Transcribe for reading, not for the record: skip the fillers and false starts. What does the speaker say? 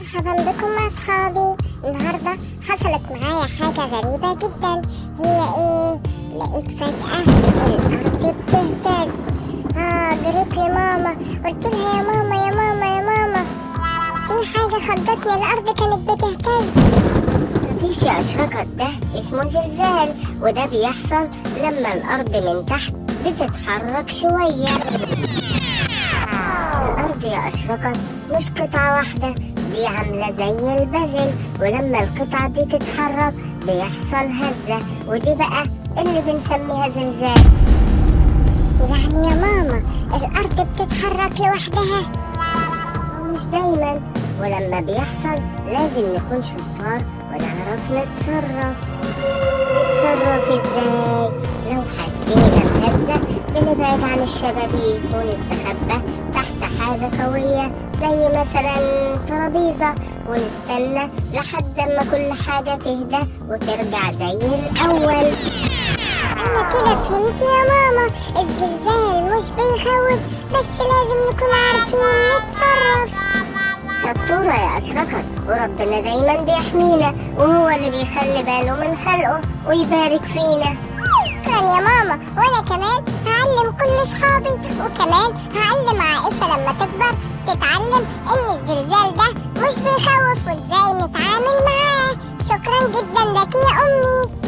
مرحبا بكم أصحابي. النهاردة حصلت معايا حاجة غريبة جدا. هي ايه؟ لقيت فجأة الأرض بتهتز. جريت لماما، قلت لها يا ماما يا ماما يا ماما، في حاجة خضتني، الأرض كانت بتهتز. مفيش يا أشرقت، ده اسمه زلزال، وده بيحصل لما الأرض من تحت بتتحرك شوية. الأرض يا أشرقت مش قطعة واحدة، دي عاملة زي البازل، ولما القطعة دي تتحرك بيحصل هزة، ودي بقى اللي بنسميها زلزال. يعني يا ماما الأرض بتتحرك لوحدها؟ مش دايما، ولما بيحصل لازم نكون شطار ونعرف نتصرف ازاي. لو حسينا بهزة بنبعد عن الشبابيك ونستخبى تحت حاجة قوية زي مثلا ترابيزة، ونستنى لحد ما كل حاجة تهدى وترجع زي الأول. أنا كده فهمت يا ماما، الزلزال مش بيخوف، بس لازم نكون عارفين نتصرف. شطورة يا أشرقت، وربنا دايما بيحمينا، وهو اللي بيخلي باله من خلقه ويبارك فينا. شكرا يا ماما، وأنا كمان هعلم كل أصحابي، وكمان هعلم عائشة لما تكبر تتعلم إن الزلزال ده مش بيخوف وإزاي نتعامل معاه. شكرا جدا لك يا أمي.